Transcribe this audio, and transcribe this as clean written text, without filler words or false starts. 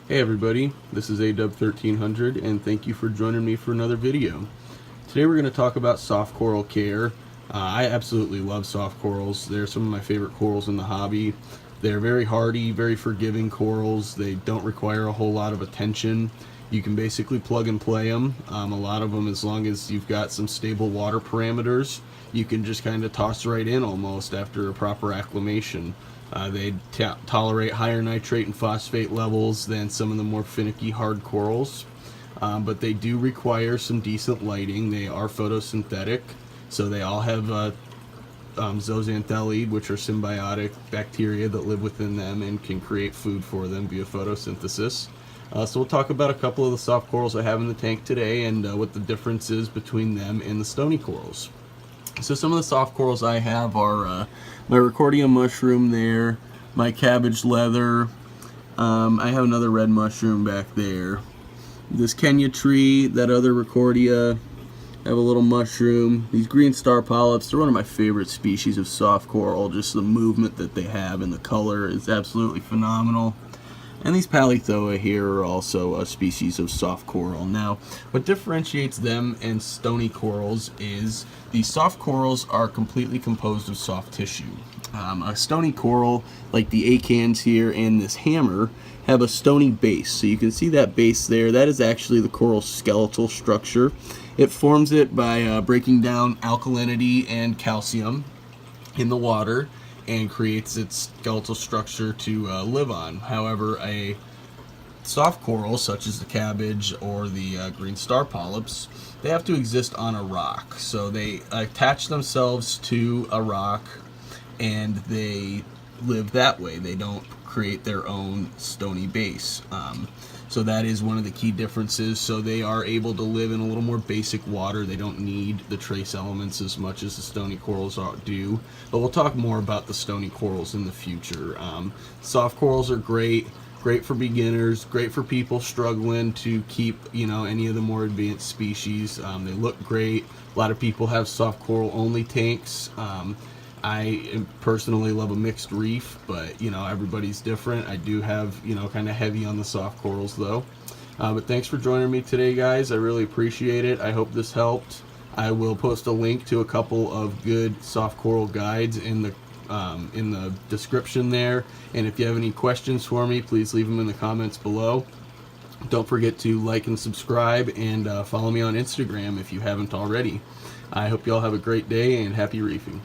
Hey everybody, this is AW1300 and thank you for joining me for another video. Today we're going to talk about soft coral care. I absolutely love soft corals. They're some of my favorite corals in the hobby. They're very hardy, very forgiving corals. They don't require a whole lot of attention. You can basically plug and play them. A lot of them, as long as you've got some stable water parameters, you can just kind of toss right in almost after a proper acclimation. They tolerate higher nitrate and phosphate levels than some of the more finicky hard corals, but they do require some decent lighting. They are photosynthetic, so they all have zooxanthellae, which are symbiotic bacteria that live within them and can create food for them via photosynthesis. So we'll talk about a couple of the soft corals I have in the tank today and what the difference is between them and the stony corals. So some of the soft corals I have are my Ricordia mushroom there, my cabbage leather, I have another red mushroom back there, this Kenya tree, that other Ricordia, I have a little mushroom, these green star polyps. They're one of my favorite species of soft coral. Just the movement that they have and the color is absolutely phenomenal. And these Palithoa here are also a species of soft coral. Now, what differentiates them and stony corals is the soft corals are completely composed of soft tissue. A stony coral, like the acans here and this hammer, have a stony base. So you can see that base there. That is actually the coral's skeletal structure. It forms it by breaking down alkalinity and calcium in the water and creates its skeletal structure to live on. However, a soft coral, such as the cabbage or the green star polyps, they have to exist on a rock. So they attach themselves to a rock and they live that way. They don't create their own stony base. So that is one of the key differences. So they are able to live in a little more basic water. They don't need the trace elements as much as the stony corals do. But we'll talk more about the stony corals in the future. Soft corals are great for beginners, great for people struggling to keep, any of the more advanced species. They look great. A lot of people have soft coral only tanks. I personally love a mixed reef, but everybody's different. I do have kind of heavy on the soft corals though. But thanks for joining me today, guys. I really appreciate it. I hope this helped. I will post a link to a couple of good soft coral guides in the description there. And if you have any questions for me, please leave them in the comments below. Don't forget to like and subscribe and follow me on Instagram if you haven't already. I hope you all have a great day and happy reefing.